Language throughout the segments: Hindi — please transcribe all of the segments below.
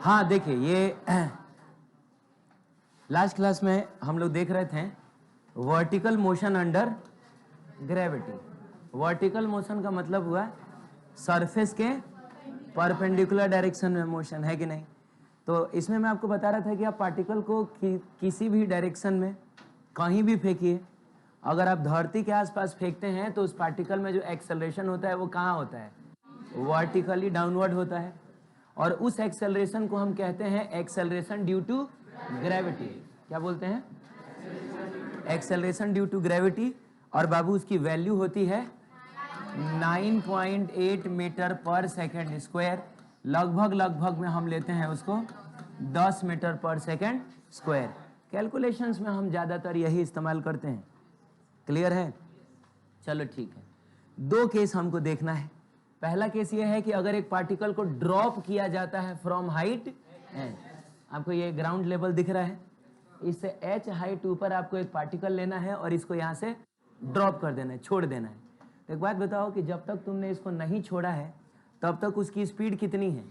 हाँ देखिए, ये लास्ट क्लास में हम लोग देख रहे थे vertical motion under gravity. Vertical motion का मतलब हुआ सरफेस के परपेंडिकुलर डायरेक्शन में मोशन, है कि नहीं? तो इसमें मैं आपको बता रहा था कि आप पार्टिकल को किसी भी डायरेक्शन में कहीं भी फेंकिए, अगर आप धरती के आसपास फेंकते हैं तो उस पार्टिकल में जो एक्सेलरेशन होता है वो कहाँ होता है? वर्टिकली डाउनवर्ड होता है। और उस एक्सेलरेशन को हम कहते हैं एक्सेलरेशन ड्यू टू ग्रेविटी। क्या बोलते हैं? Acceleration due to gravity. और बाबू उसकी वैल्यू होती है 9.8 मीटर पर सेकेंड स्क्वायर। लगभग में हम लेते हैं उसको 10 मीटर पर सेकेंड स्क्वायर। कैलकुलेशंस में हम ज़्यादातर यही इस्तेमाल करते हैं। क्लियर है? चलो ठीक है। दो केस हमको देखना है। पहला केस ये है कि अगर एक पार्टिकल को ड्रॉप किया जाता है फ्रॉम हाइट एच, आपको ये ग्राउंड लेवल दिख रहा है, इससे एच हाइट ऊपर आपको एक पार्टिकल लेना है और इसको यहाँ से ड्रॉप कर देना है, छोड़ देना है। तो एक बात बताओ कि जब तक तुमने इसको नहीं छोड़ा है तब तक उसकी स्पीड कितनी है?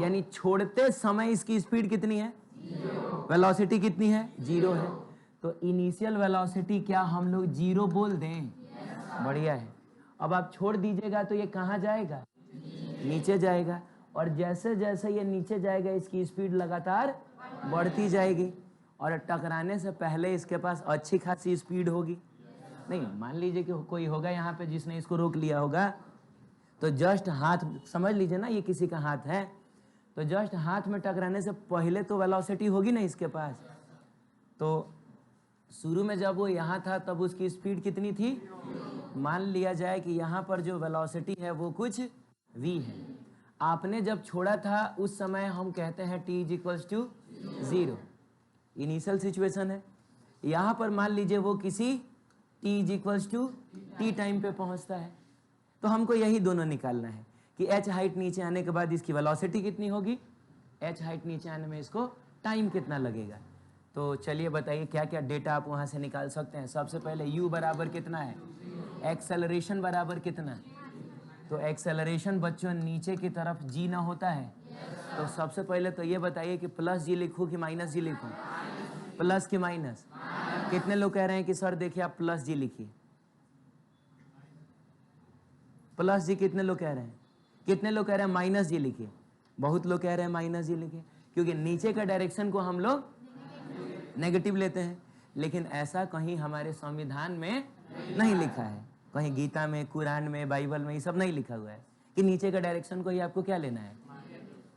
यानी छोड़ते समय इसकी स्पीड कितनी है? वेलोसिटी कितनी है? 0 है। तो इनिशियल वेलोसिटी क्या हम लोग 0 बोल दें? बढ़िया है। अब आप छोड़ दीजिएगा तो ये कहाँ जाएगा? नीचे जाएगा। और जैसे जैसे ये नीचे जाएगा इसकी स्पीड लगातार बढ़ती जाएगी और टकराने से पहले इसके पास अच्छी खासी स्पीड होगी। नहीं, मान लीजिए कि कोई होगा यहाँ पे जिसने इसको रोक लिया होगा, तो जस्ट हाथ, समझ लीजिए ना ये किसी का हाथ है, तो जस्ट हाथ में टकराने से पहले तो वेलोसिटी होगी ना इसके पास। तो शुरू में जब वो यहाँ था तब उसकी स्पीड कितनी थी? मान लिया जाए कि यहाँ पर जो वेलोसिटी है वो कुछ v है। आपने जब छोड़ा था उस समय हम कहते हैं t = 0, इनिशियल सिचुएशन है। यहाँ पर मान लीजिए वो किसी t = t टाइम पे पहुँचता है। तो हमको यही दोनों निकालना है कि h हाइट नीचे आने के बाद इसकी वेलोसिटी कितनी होगी, h हाइट नीचे आने में इसको टाइम कितना लगेगा। तो चलिए बताइए क्या क्या डेटा आप वहाँ से निकाल सकते हैं। सबसे पहले u बराबर कितना है? एक्सेलरेशन बराबर कितना? तो एक्सेलरेशन बच्चों नीचे की तरफ g ना होता है। तो सबसे पहले तो ये बताइए कि प्लस जी लिखूँ कि माइनस जी लिखूँ? प्लस कि माइनस? कितने लोग कह रहे हैं कि सर देखिए आप प्लस जी लिखिए? प्लस जी कितने लोग कह रहे हैं? कितने लोग कह रहे हैं माइनस जी लिखिए? बहुत लोग कह रहे हैं माइनस जी लिखिए, क्योंकि नीचे का डायरेक्शन को हम लोग नेगेटिव लेते हैं। लेकिन ऐसा कहीं हमारे संविधान में नहीं लिखा है, कहीं गीता में, कुरान में, बाइबल में ये सब नहीं लिखा हुआ है कि नीचे का डायरेक्शन को ही आपको क्या लेना है?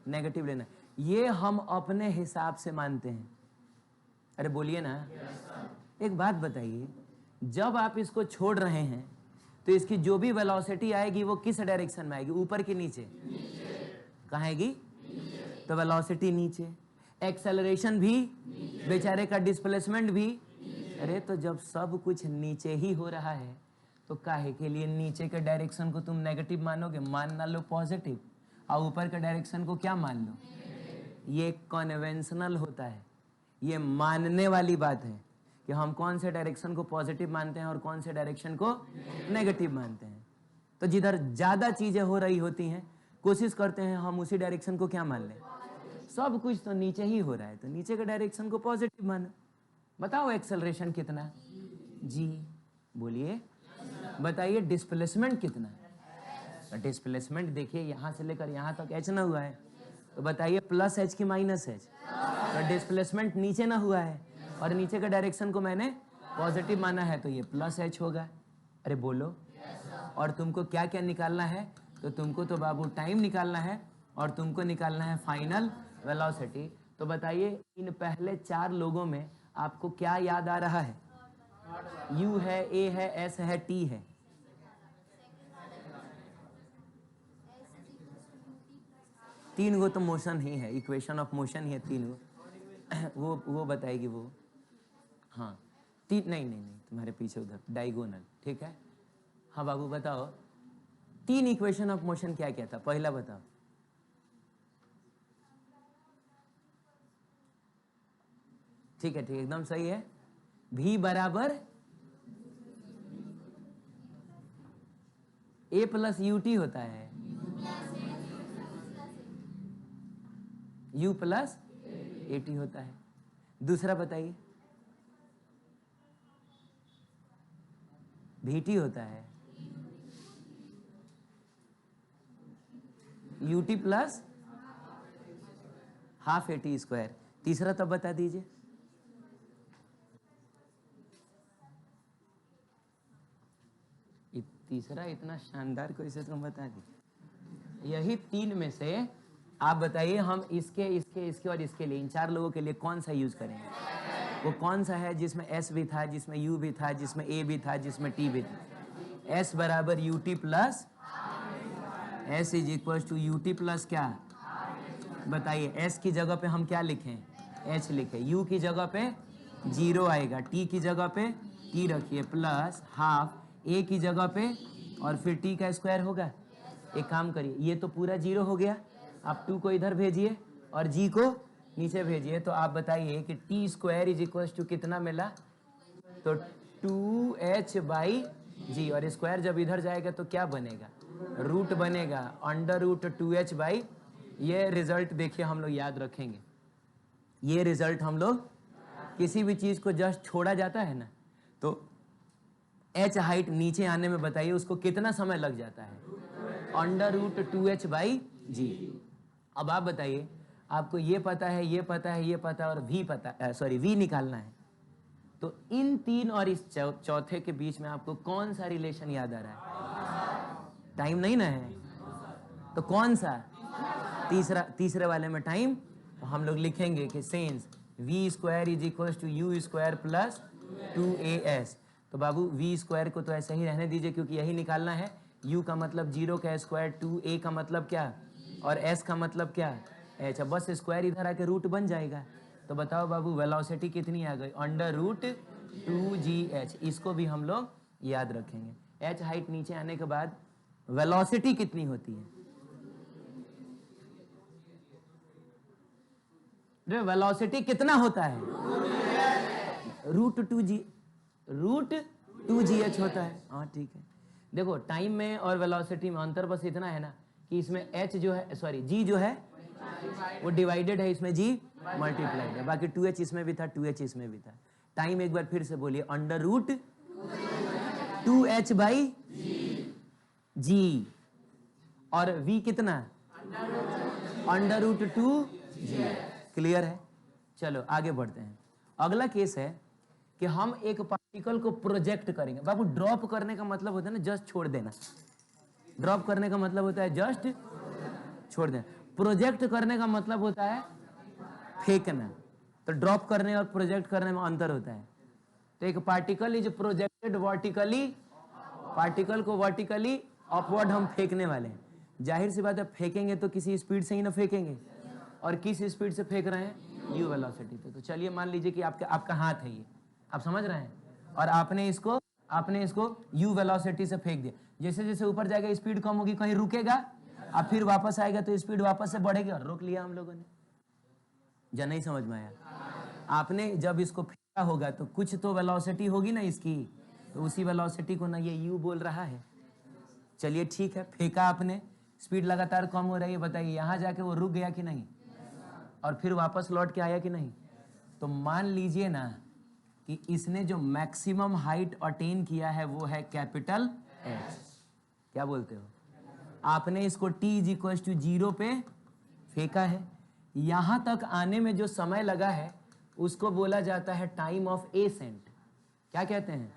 नेगेटिव लेना है। ये हम अपने हिसाब से मानते हैं। अरे बोलिए ना। एक बात बताइए, जब आप इसको छोड़ रहे हैं तो इसकी जो भी वेलोसिटी आएगी वो किस डायरेक्शन में आएगी? ऊपर की नीचे? कहाँ आएगी? तो वेलोसिटी नीचे, एक्सेलरेशन भी, बेचारे का डिस्प्लेसमेंट भी। अरे तो जब सब कुछ नीचे ही हो रहा है तो काहे के लिए नीचे के डायरेक्शन को तुम नेगेटिव मानोगे? मान ना लो पॉजिटिव, और ऊपर के डायरेक्शन को क्या मान लो? ये कन्वेंशनल होता है, ये मानने वाली बात है कि हम कौन से डायरेक्शन को पॉजिटिव मानते हैं और कौन से डायरेक्शन को नेगेटिव मानते हैं। तो जिधर ज़्यादा चीज़ें हो रही होती हैं कोशिश करते हैं हम उसी डायरेक्शन को क्या मान लें? सब कुछ तो नीचे ही हो रहा है तो नीचे के डायरेक्शन को पॉजिटिव मानो। बताओ एक्सेलरेशन कितना? जी बोलिए। बताइए डिस्प्लेसमेंट कितना? डिस्प्लेसमेंट देखिए यहाँ से लेकर यहाँ तक एच ना हुआ है, तो बताइए प्लस एच की माइनस एच? तो डिस्प्लेसमेंट नीचे ना हुआ है और नीचे के डायरेक्शन को मैंने पॉजिटिव माना है तो ये प्लस एच होगा। अरे बोलो। और तुमको क्या क्या निकालना है? तो तुमको तो बाबू टाइम निकालना है और तुमको निकालना है फाइनल वेलोसिटी। तो बताइए इन पहले 4 लोगों में आपको क्या याद आ रहा है? U है, A है, S है, T है। तीन गो तो मोशन ही है, इक्वेशन ऑफ मोशन ही है तीन गो। वो बताएगी वो। हाँ तीन नहीं तुम्हारे पीछे उधर डायगोनल, ठीक है। हाँ बाबू बताओ 3 इक्वेशन ऑफ मोशन क्या क्या था? पहला बताओ। ठीक है एकदम सही है। V बराबर A + UT होता है। u प्लस at होता है। दूसरा बताइए, vt होता है ut plus half at square. तीसरा तब बता दीजिए। तीसरा इतना शानदार कैसे तुम बता दी। यही तीन में से आप बताइए, हम इसके इसके इसके और इसके लिए, इन चार लोगों के लिए कौन सा यूज करेंगे? वो कौन सा है जिसमें s भी था, जिसमें u भी था, जिसमें a भी था, जिसमें t भी था? s बराबर ut plus s is equal to ut plus क्या? बताइए, s की जगह पे हम क्या लिखें? h लिखें। u की जगह पे 0 आएगा, t की जगह पे t रखिए प्लस हाफ, a की जगह पे और फिर t का स्क्वायर होगा। एक काम करिए, ये तो पूरा 0 हो गया, आप 2 को इधर भेजिए और g को नीचे भेजिए। तो आप बताइए कि t square is equal to कितना मिला? तो 2h बाई g, और स्क्वायर जब इधर जाएगा तो क्या बनेगा? रूट बनेगा, अंडर रूट 2h बाई। ये रिजल्ट देखिए हम लोग याद रखेंगे। ये रिजल्ट हम लोग, किसी भी चीज को जस्ट छोड़ा जाता है ना, तो h हाइट नीचे आने में बताइए उसको कितना समय लग जाता है? अंडर रूट 2h बाई जी। अब आप बताइए, आपको ये पता है, ये पता है, ये पता है और v पता, सॉरी v निकालना है। तो इन तीन और इस चौथे के बीच में आपको कौन सा रिलेशन याद आ रहा है? टाइम नहीं ना है, तो कौन सा? तीसरे वाले में टाइम। तो हम लोग लिखेंगे कि since v square is equal to u square plus 2as। तो बाबू v स्क्वायर को तो ऐसे ही रहने दीजिए क्योंकि यही निकालना है। u का मतलब 0 का स्क्वायर, 2a का मतलब क्या, और s का मतलब क्या? h। बस स्क्वायर इधर आके रूट बन जाएगा। तो बताओ बाबू, वेलोसिटी कितनी आ गई? Under root 2gh। इसको भी हम लोग याद रखेंगे। h हाइट नीचे आने के बाद वेलोसिटी कितनी होती है? वेलोसिटी कितना होता है? रूट 2gh होता है। हाँ ठीक है। देखो, टाइम में और वेलोसिटी में अंतर बस इतना है ना कि इसमें h जो है, सॉरी g जो है वो डिवाइडेड है, इसमें g मल्टीप्लाइड है। बाकी 2h इसमें भी था, 2h इसमें भी था। टाइम एक बार फिर से बोलिए, under root 2h by g। और v कितना? Under root 2g। क्लियर है? चलो आगे बढ़ते हैं। अगला केस है कि हम एक पार्टिकल को प्रोजेक्ट करेंगे। बाबू, ड्रॉप करने का मतलब होता है ना जस्ट छोड़ देना। ड्रॉप करने का मतलब होता है जस्ट छोड़ देना। प्रोजेक्ट करने का मतलब होता है फेंकना। तो ड्रॉप करने और प्रोजेक्ट करने में अंतर होता है। तो एक particle is projected vertically, particle को वर्टिकली अपवर्ड हम फेंकने वाले हैं। जाहिर सी बात है, फेंकेंगे तो किसी स्पीड से ही ना फेंकेंगे, और किस स्पीड से फेंक रहे हैं? u वेलोसिटी पे। तो चलिए मान लीजिए कि आपका हाथ है ये, आप समझ रहे हैं, और आपने इसको u वेलोसिटी से फेंक दिया। जैसे जैसे ऊपर जाएगा स्पीड कम होगी, कहीं रुकेगा, अब फिर वापस आएगा तो स्पीड वापस से बढ़ेगी, और रोक लिया हम लोगों ने। या नहीं समझ में आया? आपने जब इसको फेंका होगा तो कुछ तो वेलोसिटी होगी ना इसकी, तो उसी वेलोसिटी को ना ये u बोल रहा है। चलिए ठीक है, फेंका आपने, स्पीड लगातार कम हो रही है। बताइए यहाँ जाके वो रुक गया कि नहीं, और फिर वापस लौट के आया कि नहीं? तो मान लीजिए ना कि इसने जो मैक्सिमम हाइट अटेन किया है वो है कैपिटल H। क्या बोलते हो? आपने इसको t इज इक्वल टू 0 पे फेंका है। यहां तक आने में जो समय लगा है उसको बोला जाता है टाइम ऑफ एसेंट। क्या कहते हैं?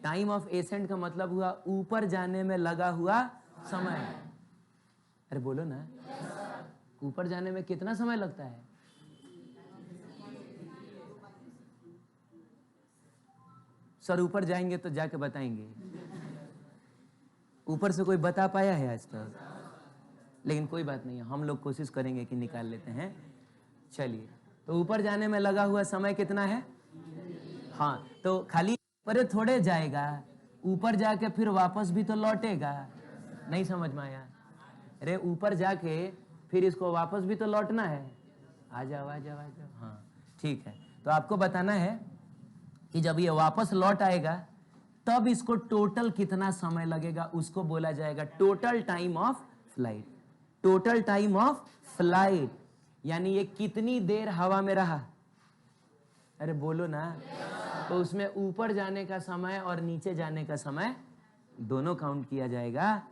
टाइम ऑफ एसेंट का मतलब हुआ ऊपर जाने में लगा हुआ समय। अरे बोलो ना, ऊपर जाने में कितना समय लगता है? सर ऊपर जाएंगे तो जाके बताएंगे। ऊपर से कोई बता पाया है आज तक? लेकिन कोई बात नहीं है, हम लोग कोशिश करेंगे कि निकाल लेते हैं। चलिए, तो ऊपर जाने में लगा हुआ समय कितना है? हाँ, तो खाली ऊपर थोड़े जाएगा, ऊपर जाके फिर वापस भी तो लौटेगा। नहीं समझ में आया? अरे ऊपर जाके फिर इसको वापस भी तो लौटना है। आ जाओ आ जाओ आ जाओ। हाँ ठीक है, तो आपको बताना है कि जब ये वापस लौट आएगा तब इसको टोटल कितना समय लगेगा, उसको बोला जाएगा total time of flight. Total time of flight यानी ये कितनी देर हवा में रहा, अरे बोलो ना, तो उसमें ऊपर जाने का समय और नीचे जाने का समय दोनों काउंट किया जाएगा,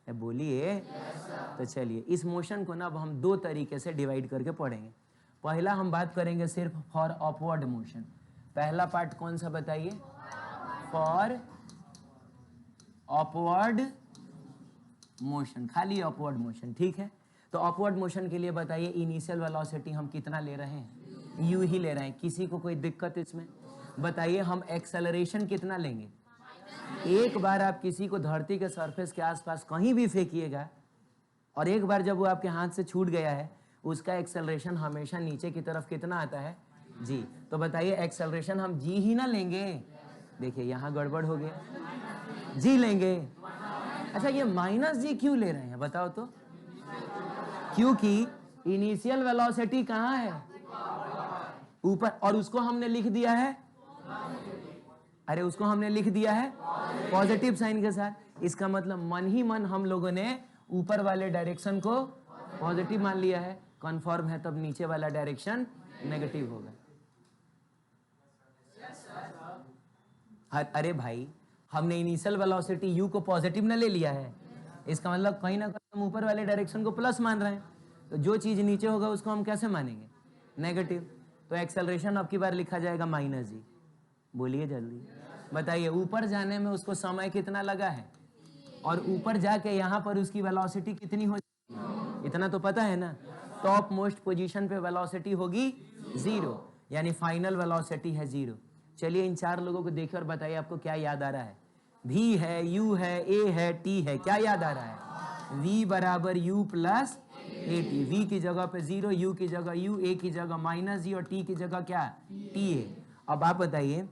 बोलिए। तो चलिए इस मोशन को ना अब हम दो तरीके से डिवाइड करके पढ़ेंगे। पहला हम बात करेंगे सिर्फ फॉर अपवर्ड मोशन। पहला पार्ट कौन सा बताइए, फॉर अपवर्ड मोशन, खाली अपवर्ड मोशन, ठीक है। तो अपवर्ड मोशन के लिए बताइए इनिशियल वेलोसिटी हम कितना ले रहे हैं, यू ही ले रहे हैं, किसी को कोई दिक्कत इसमें? बताइए हम एक्सेलरेशन कितना लेंगे? एक बार आप किसी को धरती के सरफेस के आसपास कहीं भी फेंकिएगा और एक बार जब वो आपके हाथ से छूट गया है, उसका एक्सेलरेशन हमेशा नीचे की तरफ कितना आता है, जी। तो बताइए एक्सेलरेशन हम जी ही ना लेंगे? देखिए यहाँ गड़बड़ हो गया, जी लेंगे। अच्छा ये माइनस जी क्यों ले रहे हैं बताओ तो? क्योंकि इनिशियल वेलोसिटी कहाँ है, ऊपर, और उसको हमने लिख दिया है, अरे उसको हमने लिख दिया है पॉजिटिव साइन के साथ। इसका मतलब मन ही मन हम लोगों ने ऊपर वाले डायरेक्शन को पॉजिटिव मान लिया है, कन्फर्म है, तब नीचे वाला डायरेक्शन नेगेटिव होगा। अरे भाई हमने इनिशियल वेलोसिटी यू को पॉजिटिव ना ले लिया है, इसका मतलब कहीं ना कहीं हम ऊपर वाले डायरेक्शन को प्लस मान रहे हैं, तो जो चीज नीचे होगा उसको हम कैसे मानेंगे, नेगेटिव। तो एक्सेलरेशन अब की बार लिखा जाएगा माइनस जी। बोलिए जल्दी बताइए, ऊपर जाने में उसको समय कितना लगा है और ऊपर जाके यहाँ पर उसकी वेलोसिटी कितनी हो जाएगी, इतना तो पता है ना। टॉप मोस्ट पोजीशन पे वेलोसिटी होगी 0, यानी फाइनल वेलोसिटी है 0। चलिए इन चार लोगों को देखिए और बताइए आपको क्या याद आ रहा है। V है, U है, A है, T है, क्या याद आ रहा है? V बराबर U प्लस AT। V की जगह पे 0, U की जगह U, A की जगह माइनस जी और T की जगह क्या, T है। अब आप बताइए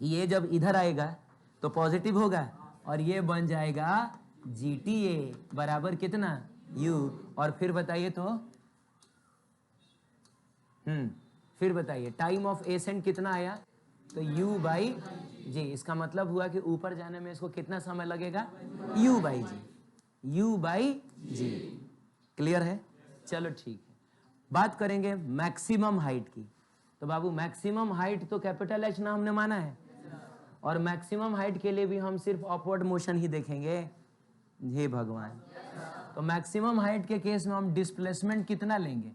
कि ये जब इधर आएगा तो पॉजिटिव होगा और ये बन जाएगा GTA बराबर कितना, U। और फिर बताइए तो फिर बताइए टाइम ऑफ एसेंट कितना आया, तो U बाई जी। इसका मतलब हुआ कि ऊपर जाने में इसको कितना समय लगेगा, U by G, U by G. Clear है? चलो ठीक है, बात करेंगे मैक्सिमम हाइट की। तो बाबू मैक्सिमम हाइट तो कैपिटल H ना हमने माना है, और मैक्सिमम हाइट के लिए भी हम सिर्फ अपवर्ड मोशन ही देखेंगे। हे भगवान, तो मैक्सिमम हाइट के केस में हम डिस्प्लेसमेंट कितना लेंगे,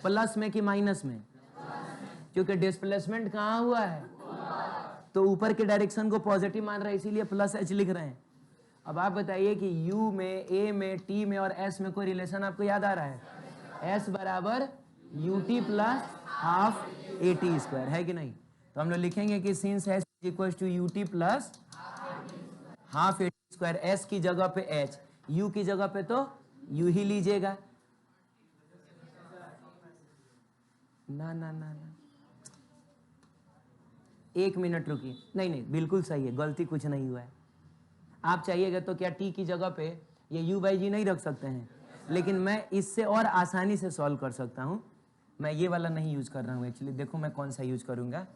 प्लस में कि माइनस में? क्योंकि डिस्प्लेसमेंट कहाँ हुआ है, तो ऊपर के डायरेक्शन को पॉजिटिव मान रहे हैं, इसीलिए प्लस H लिख रहे हैं। अब आप बताइए कि U में, A में, T में और S में कोई रिलेशन आपको याद आ रहा है? S बराबर UT plus half AT square, है कि नहीं? तो हम लोग लिखेंगे कि since S equal to UT plus half AT square, S की जगह पे H, U की जगह पे तो U ही लीजिएगा। ना ना ना ना, एक मिनट रुकिए, नहीं नहीं बिल्कुल सही है, गलती कुछ नहीं हुआ है। आप चाहिएगा तो क्या T की जगह पे ये U बाई जी नहीं रख सकते हैं, लेकिन मैं इससे और आसानी से सॉल्व कर सकता हूं। मैं ये वाला नहीं यूज कर रहा हूं एक्चुअली, देखो मैं कौन सा यूज करूंगा।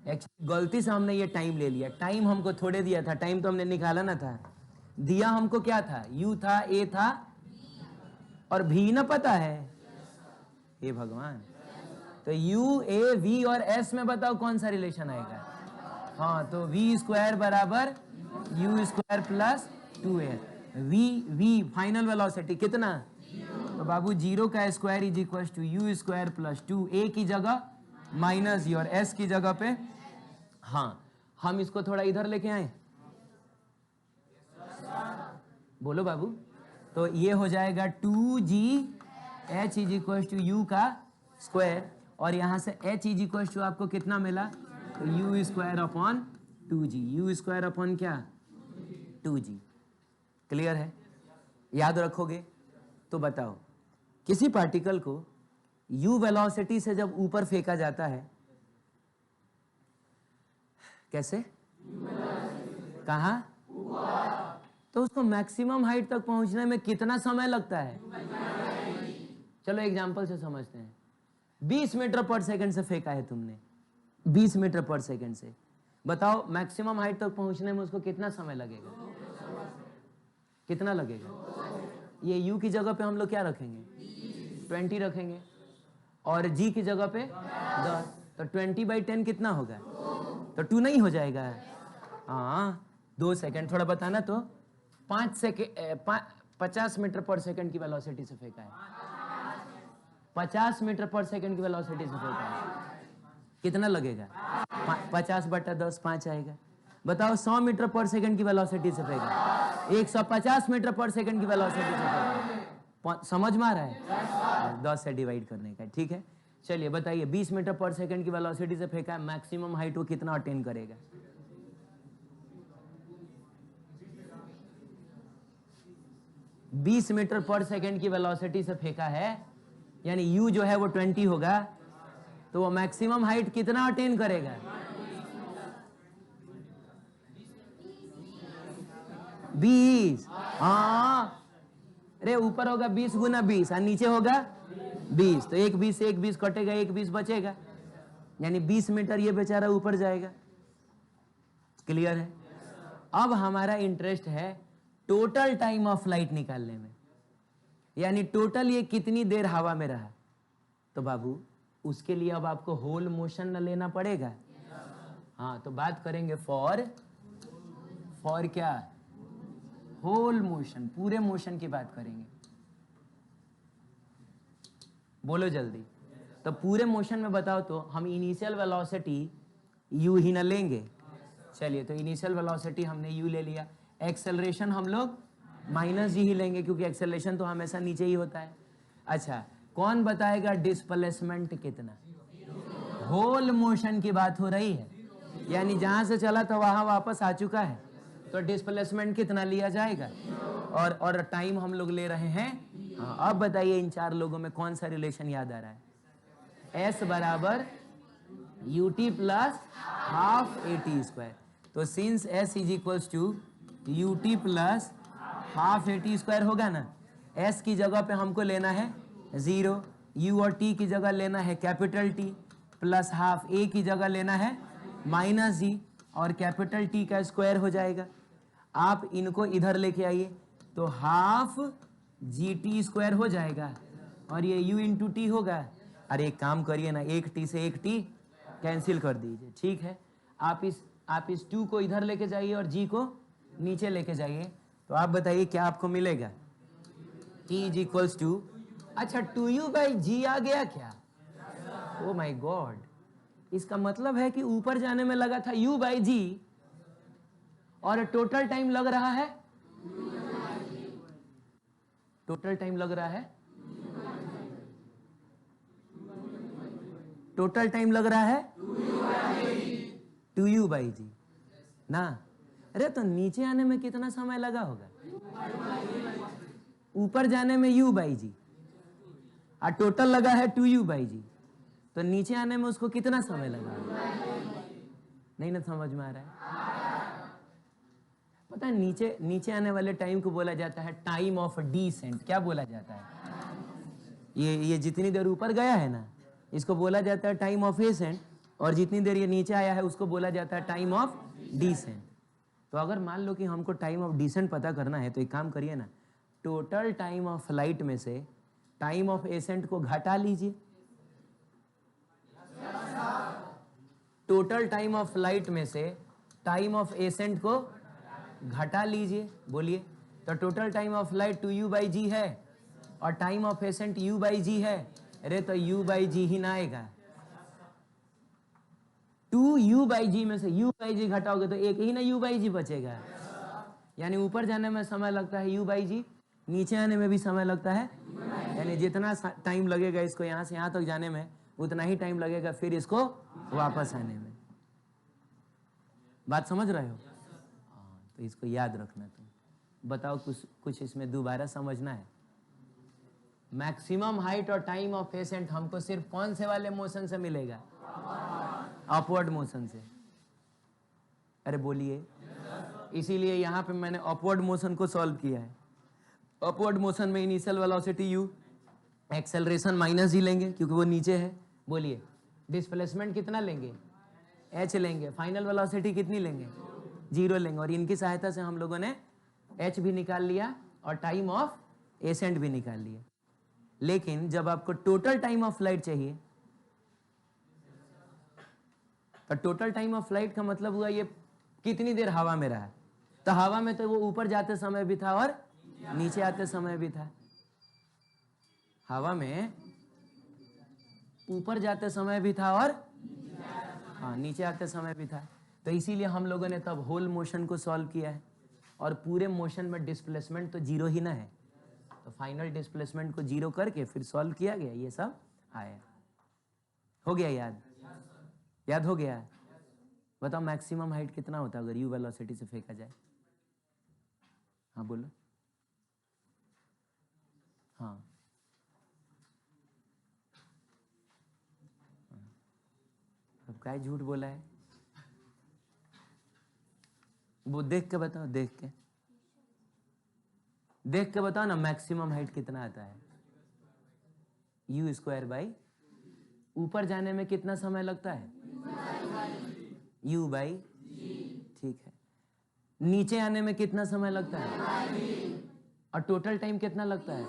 एक्चुअली गलती से हमने ये टाइम ले लिया, टाइम हमको थोड़े दिया था, टाइम तो हमने निकाला ना था। दिया हमको क्या था, U था, A था और V ना पता है। हे भगवान, तो U, A, V और S में बताओ कौन सा रिलेशन आएगा? हाँ, तो V स्क्वायर बराबर U square plus 2A। V final velocity कितना, तो बाबू 0 का square is equal to U square plus 2A की जगह माइनस जी और S की जगह पे, हाँ हम इसको थोड़ा इधर लेके आए, बोलो बाबू। तो ये हो जाएगा 2GH is equal to U का स्क्वायर, और यहां से H इज इक्वल टू आपको कितना मिला, तो U square upon 2G, U square upon क्या, 2G। क्लियर है? याद रखोगे? तो बताओ किसी पार्टिकल को U वेलोसिटी से जब ऊपर फेंका जाता है, कैसे, कहां, तो उसको मैक्सिमम हाइट तक पहुंचने में कितना समय लगता है? चलो एग्जांपल से समझते हैं। 20 मीटर पर सेकंड से फेंका है तुमने, 20 मीटर पर सेकंड से, बताओ मैक्सिमम हाइट तक पहुंचने में उसको कितना समय लगेगा, कितना लगेगा? ये U की जगह पे हम लोग क्या रखेंगे, 20 रखेंगे और जी की जगह पे 10, तो 20/10 कितना होगा? तो 2 नहीं हो जाएगा? हाँ 2 सेकंड, थोड़ा बताना तो। 50 मीटर पर सेकंड की वेलोसिटी से फेंका है, 50 मीटर पर सेकंड की वेलोसिटी से फेंका है, कितना लगेगा? 50/10 5 आएगा। बताओ 100 मीटर पर सेकंड की वेलोसिटी से फेंका, 150 मीटर पर सेकंड की वेलोसिटी से फेंका। समझ में आ रहा है? 10 से डिवाइड करने का, ठीक है। चलिए बताइए 20 मीटर पर सेकंड की वेलोसिटी से फेंका है, मैक्सिमम हाइट वो कितना अटेन करेगा? बीस मीटर पर सेकंड की वेलोसिटी से फेंका है, यानी u जो है वो 20 होगा, तो वो मैक्सिमम हाइट कितना अटेन करेगा? 20। हाँ अरे ऊपर होगा 20 गुना 20 और नीचे होगा 20, तो एक 20 से एक 20 कटेगा, एक 20 बचेगा, यानी 20 मीटर ये बेचारा ऊपर जाएगा। क्लियर है? अब हमारा इंटरेस्ट है टोटल टाइम ऑफ फ्लाइट निकालने में, यानी टोटल ये कितनी देर हवा में रहा। तो बाबू उसके लिए अब आपको होल मोशन न लेना पड़ेगा। हाँ तो बात करेंगे फॉर क्या? होल मोशन, पूरे मोशन की बात करेंगे। बोलो जल्दी। तो पूरे मोशन में बताओ तो हम इनिशियल वेलोसिटी u ही न लेंगे। चलिए तो इनिशियल वेलोसिटी हमने u ले लिया, एक्सेलरेशन हम लोग -g ही लेंगे क्योंकि एक्सेलरेशन तो हमेशा नीचे ही होता है। अच्छा कौन बताएगा डिस्प्लेसमेंट कितना? होल मोशन की बात हो रही है, यानी जहां से चला था वहां वापस आ चुका है, तो डिस्प्लेसमेंट कितना लिया जाएगा? और टाइम हम लोग ले रहे हैं। हाँ अब बताइए इन चार लोगों में कौन सा रिलेशन याद आ रहा है? S बराबर ut प्लस हाफ at²। तो since s is equals to ut plus half at² होगा ना, s की जगह पे हमको लेना है 0, u और t की जगह लेना है capital T, plus half a की जगह लेना है -g, और कैपिटल T का स्क्वायर हो जाएगा। आप इनको इधर लेके आइए तो हाफ GT² हो जाएगा, और ये u इंटू टी होगा। अरे एक काम करिए ना, एक t से एक t कैंसिल कर दीजिए, ठीक है। आप इस 2 को इधर लेके जाइए और g को नीचे लेके जाइए, तो आप बताइए क्या आपको मिलेगा? t इज इक्वल्स टू, अच्छा 2u/g आ गया क्या? ओ माय गॉड, इसका मतलब है कि ऊपर जाने में लगा था u/g और टोटल टाइम लग रहा है, टोटल टाइम लग रहा है, टोटल टाइम लग रहा है 2u/g ना। अरे तो नीचे आने में कितना समय लगा होगा? ऊपर जाने में u/g और टोटल लगा है 2u/g, तो नीचे आने में उसको कितना समय लगा? नहीं ना समझ में आ रहा है? पता है नीचे आने वाले टाइम को बोला जाता है टाइम ऑफ डिसेंट। क्या बोला जाता है? ये जितनी देर ऊपर गया है ना, इसको बोला जाता है टाइम ऑफ एसेंट, और जितनी देर ये नीचे आया है उसको बोला जाता है टाइम ऑफ डिसेंट। तो अगर मान लो कि हमको टाइम ऑफ डिसेंट पता करना है, तो एक काम करिए ना, टोटल टाइम ऑफ फ्लाइट में से टाइम ऑफ एसेंट को घटा लीजिए। टोटल टाइम ऑफ फ्लाइट में से टाइम ऑफ एसेंट को घटा लीजिए। बोलिए, तो total time of flight 2u/g है और टाइम ऑफ एसेंट u/g है। अरे तो u/g ही ना आएगा, 2u/g में से u/g घटाओगे तो एक ही ना u/g बचेगा, यानी ऊपर जाने में समय लगता है u/g, नीचे आने में भी समय लगता है, यानी जितना टाइम लगेगा इसको यहाँ से यहाँ तक जाने में, उतना ही टाइम लगेगा फिर इसको वापस आने में। बात समझ रहे हो? हाँ, तो इसको याद रखना। तुम बताओ कुछ इसमें दोबारा समझना है। मैक्सिमम हाइट और टाइम ऑफ एसेंट हमको सिर्फ कौन से वाले मोशन से मिलेगा? अपवर्ड मोशन से। अरे बोलिए, इसीलिए यहाँ पे मैंने अपवर्ड मोशन को सॉल्व किया है। अपवर्ड मोशन में initial velocity u, acceleration -g लेंगे क्योंकि वो नीचे है। बोलिए, डिस्प्लेसमेंट कितना लेंगे? h लेंगे। फाइनल वेलोसिटी कितनी लेंगे? 0 लेंगे, और इनकी सहायता से हम लोगों ने h भी निकाल लिया और टाइम ऑफ एसेंट भी निकाल लिया। लेकिन जब आपको टोटल टाइम ऑफ फ्लाइट चाहिए, तो टोटल टाइम ऑफ फ्लाइट का मतलब हुआ ये कितनी देर हवा में रहा। तो हवा में तो वो ऊपर जाते समय भी था और नीचे आते समय भी था। हवा में ऊपर जाते समय भी था और हाँ नीचे आते समय भी था। तो इसीलिए हम लोगों ने तब होल मोशन को सॉल्व किया है, और पूरे मोशन में डिस्प्लेसमेंट तो जीरो ही ना है, तो फाइनल डिस्प्लेसमेंट को जीरो करके फिर सॉल्व किया गया, ये सब आया। हो गया याद? याद हो गया? बताओ मैक्सिमम हाइट कितना होता है अगर यू वेलोसिटी से फेंका जाए? हाँ बोलो। हाँ अब क्या झूठ बोला है? वो देख के बताओ, देख के बताओ ना, मैक्सिमम हाइट कितना आता है? यू स्क्वायर बाई, ऊपर जाने में कितना समय लगता है? यू बाई, ठीक है। नीचे आने में कितना समय लगता है? और टोटल टाइम कितना लगता है?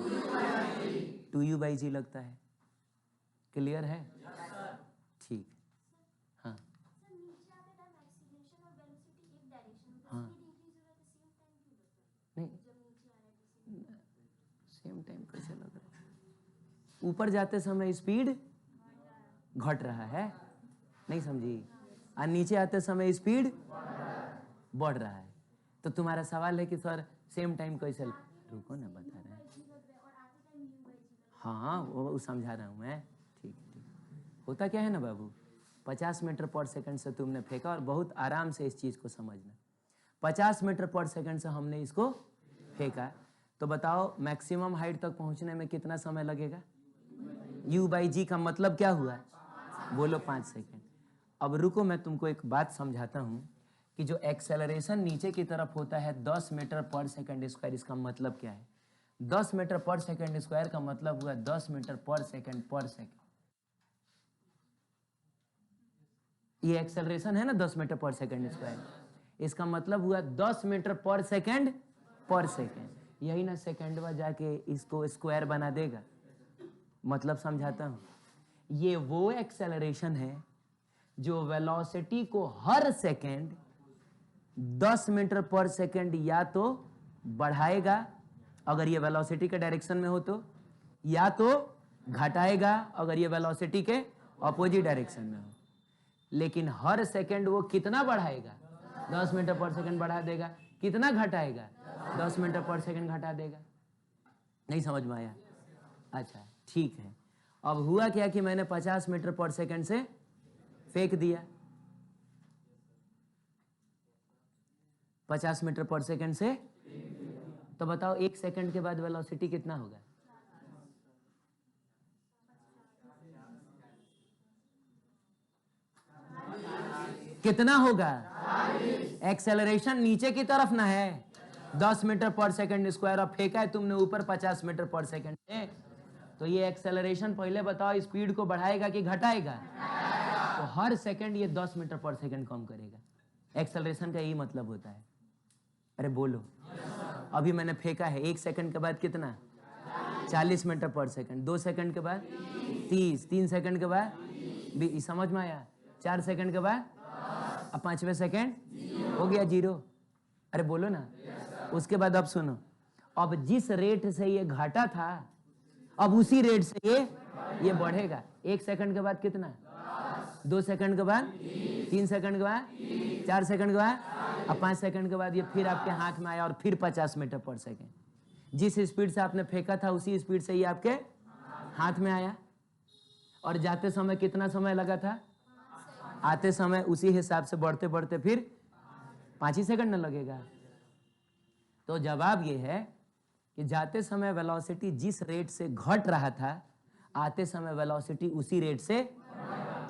2u बाई जी लगता है। क्लियर है? ठीक। हाँ हाँ नहीं, सेम टाइम कैसे लग रहा है? ऊपर जाते समय स्पीड घट रहा है, नहीं समझी? और नीचे आते समय स्पीड बढ़ रहा है। तो तुम्हारा सवाल है कि सर सेम टाइम कैसे? रुको ना, बता रहे हैं। हाँ वो समझा रहा हूँ मैं। ठीक ठीक। होता क्या है ना बाबू, 50 मीटर पर सेकंड से तुमने फेंका, और बहुत आराम से इस चीज़ को समझना। 50 मीटर पर सेकंड से हमने इसको फेंका, तो बताओ मैक्सिमम हाइट तक पहुंचने में कितना समय लगेगा? u बाई जी का मतलब क्या हुआ? बोलो 5 सेकंड। अब रुको, मैं तुमको एक बात समझाता हूँ कि जो एक्सेलरेशन नीचे की तरफ होता है 10 मीटर पर सेकंड स्क्वायर, इसका मतलब क्या है? 10 मीटर पर सेकंड स्क्वायर का मतलब हुआ 10 मीटर पर सेकंड पर सेकंड। ये एक्सेलरेशन है ना 10 मीटर पर सेकंड स्क्वायर, इसका मतलब हुआ 10 मीटर पर सेकंड पर सेकंड। यही ना सेकंडवा जाके इसको स्क्वायर बना देगा। मतलब समझाता हूँ, ये वो एक्सेलरेशन है जो वेलोसिटी को हर सेकंड 10 मीटर पर सेकंड या तो बढ़ाएगा अगर ये वेलोसिटी के डायरेक्शन में हो तो, या तो घटाएगा अगर ये वेलोसिटी के अपोजिट डायरेक्शन में हो। लेकिन हर सेकंड वो कितना बढ़ाएगा? 10 मीटर पर सेकंड बढ़ा देगा। कितना घटाएगा? 10 मीटर पर सेकंड घटा देगा। नहीं समझ में आया? अच्छा ठीक है। अब हुआ क्या कि मैंने 50 मीटर पर सेकंड से फेंक दिया, 50 मीटर पर सेकंड से, तो बताओ 1 सेकंड के बाद वेलोसिटी कितना होगा? कितना होगा? एक्सेलरेशन नीचे की तरफ ना है, 10 मीटर पर सेकंड स्क्वायर, और फेंका है तुमने ऊपर 50 मीटर पर सेकंड से, तो ये एक्सेलरेशन पहले बताओ स्पीड को बढ़ाएगा कि घटाएगा? तो हर सेकंड ये 10 मीटर पर सेकंड कम करेगा। एक्सेलरेशन का यही मतलब होता है। अरे बोलो, अभी मैंने फेंका है, 1 सेकंड के बाद कितना? 40 मीटर पर सेकंड, 2 सेकंड के बाद 30, 3 सेकंड के बाद भी, समझ में आया? 4 सेकंड के बाद, अब 5वें सेकंड हो गया 0। अरे बोलो ना। उसके बाद अब सुनो, अब जिस रेट से ये घटा था, अब उसी रेट से ये बढ़ेगा। 1 सेकंड के बाद कितना? 2 सेकंड के बाद, 3 सेकंड के बाद, 4 सेकंड के बाद, अब 5 सेकंड के बाद ये फिर आपके हाथ में आया और फिर 50 मीटर पर सेकंड। जिस स्पीड से आपने फेंका था उसी स्पीड से ये आपके हाथ में आया। और जाते समय कितना समय लगा था? आते समय उसी हिसाब से बढ़ते बढ़ते फिर 5 ही सेकंड न लगेगा। तो जवाब ये है कि जाते समय वेलोसिटी जिस रेट से घट रहा था, आते समय वेलोसिटी उसी रेट से,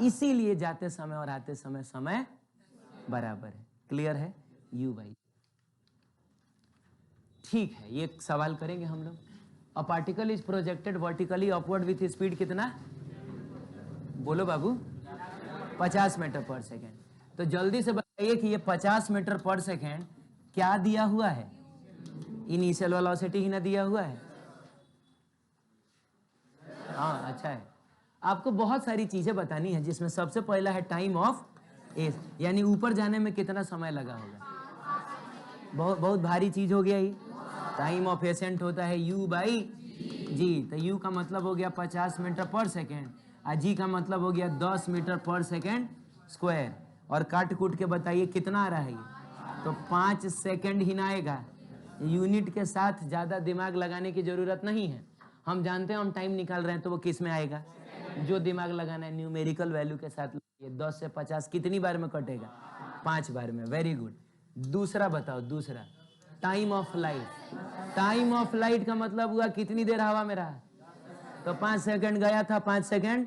इसीलिए जाते समय और आते समय समय बराबर है। क्लियर है? You by. ठीक है, ये सवाल करेंगे हम लोग। A particle is projected vertically upward with speed कितना? बोलो बाबू। 50 मीटर पर सेकेंड। तो जल्दी से बताइए कि ये 50 मीटर पर सेकेंड क्या दिया हुआ है? इनिशियल वेलोसिटी ही ना दिया हुआ है। अच्छा है। आपको बहुत सारी चीजें बतानी है, जिसमें सबसे पहला है टाइम ऑफ एस, यानी ऊपर जाने में कितना समय लगा होगा। बहुत बहुत भारी चीज हो गया ये। टाइम ऑफ एसेंट होता है u बाई जी, तो u का मतलब हो गया 50 मीटर पर सेकेंड, और g का मतलब हो गया 10 मीटर पर सेकेंड स्क्वायर। और काट कूट के बताइए कितना आ रहा है ये, तो 5 सेकेंड ही ना आएगा। यूनिट के साथ ज़्यादा दिमाग लगाने की ज़रूरत नहीं है, हम जानते हैं हम टाइम निकाल रहे हैं तो वो किस में आएगा। जो दिमाग लगाना है न्यूमेरिकल वैल्यू के साथ लगाइए। 10 से 50 कितनी बार में कटेगा, 5 बार में। Very good. दूसरा बताओ, दूसरा time of light. Time of light का मतलब हुआ कितनी देर हवा में रहा, तो 5 सेकंड गया था, 5 सेकंड।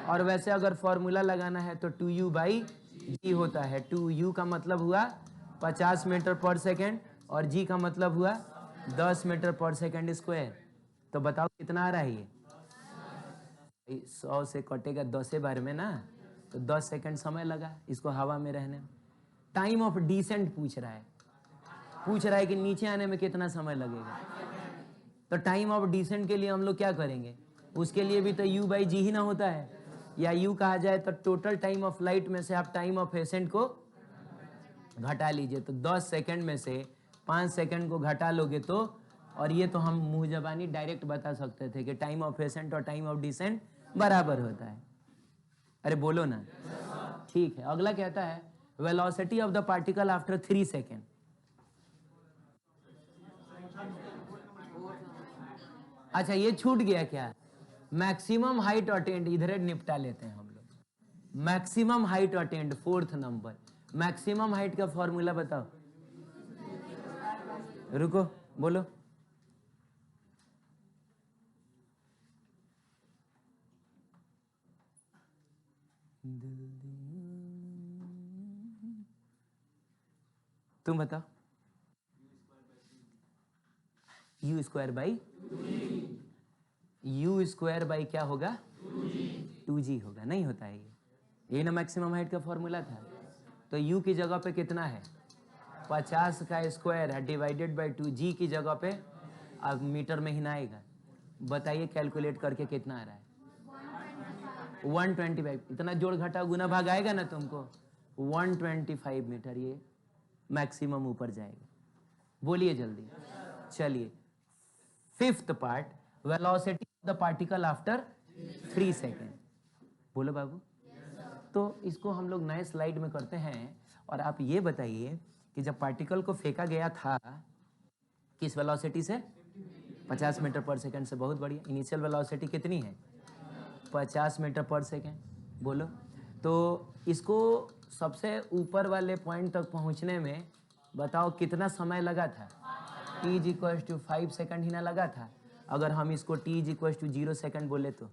और वैसे अगर फॉर्मूला लगाना है तो 2u बाई जी होता है। 2u का मतलब हुआ 50 मीटर पर सेकेंड, और g का मतलब हुआ 10 मीटर पर सेकेंड स्क्वायर। तो बताओ कितना आ रहा है ये, 100 से कटेगा 10 बार में ना, तो 10 सेकंड समय लगा इसको हवा में रहने में। टाइम ऑफ डिसेंट पूछ रहा है कि नीचे आने में कितना समय लगेगा। तो टाइम ऑफ डिसेंट के लिए हम लोग क्या करेंगे, उसके लिए भी तो u बाई जी ही ना होता है, या u कहा जाए तो टोटल टाइम ऑफ लाइट में से आप टाइम ऑफ एसेंट को घटा लीजिए। तो 10 सेकंड में से 5 सेकंड को घटा लोगे तो, और ये तो हम मुंह जबानी डायरेक्ट बता सकते थे कि टाइम ऑफ एसेंट और टाइम ऑफ डिसेंट बराबर होता है। अरे बोलो ना। ठीक है, अगला कहता है velocity of the particle after 3 second. अच्छा ये छूट गया क्या, मैक्सिमम हाइट अटेंड, इधर निपटा लेते हैं हम लोग। Maximum height attend 4th number, maximum height का फॉर्मूला बताओ। रुको बोलो। तुम बताओ। u square by, u square by क्या होगा, 2g होगा। नहीं होता है ये ना मैक्सिमम हाइट का फॉर्मूला था। तो u की जगह पे कितना है, 50 का स्क्वायर है डिवाइडेड बाई 2, g की जगह पे अब मीटर में ही ना आएगा। बताइए कैलकुलेट करके कितना आ रहा है, 125। इतना जोड़ घटा गुना भाग आएगा ना तुमको, 125 मीटर ये मैक्सिमम ऊपर जाएगा। बोलिए जल्दी। चलिए 5th part, velocity of the particle after 3 second. बोलो बाबू। तो इसको हम लोग नए स्लाइड में करते हैं। और आप ये बताइए कि जब पार्टिकल को फेंका गया था किस वेलोसिटी से, 50 मीटर पर सेकेंड से। बहुत बढ़िया। इनिशियल वेलोसिटी कितनी है, 50 मीटर पर सेकेंड। बोलो। तो इसको सबसे ऊपर वाले पॉइंट तक पहुंचने में बताओ कितना समय लगा था, t = 5 सेकंड ही ना लगा था। अगर हम इसको t = 0 सेकंड बोले तो,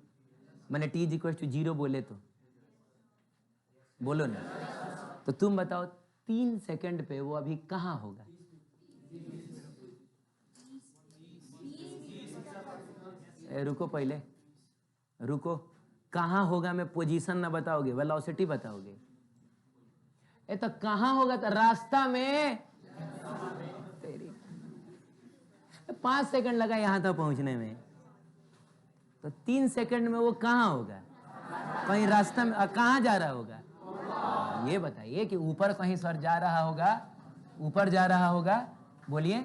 मैंने t = 0 बोले तो, बोलो ना। तो तुम बताओ 3 सेकंड पे वो अभी कहाँ होगा, रुको पहले, रुको। कहाँ होगा में पोजीशन ना बताओगे, वेलोसिटी बताओगे। ए तो कहाँ होगा, तो रास्ता में। 5 सेकंड लगा यहां तक पहुंचने में, तो 3 सेकंड में वो कहाँ होगा, कहीं रास्ता में। कहाँ जा रहा होगा, ये बताइए कि ऊपर कहीं सर जा रहा होगा, ऊपर जा रहा होगा। बोलिए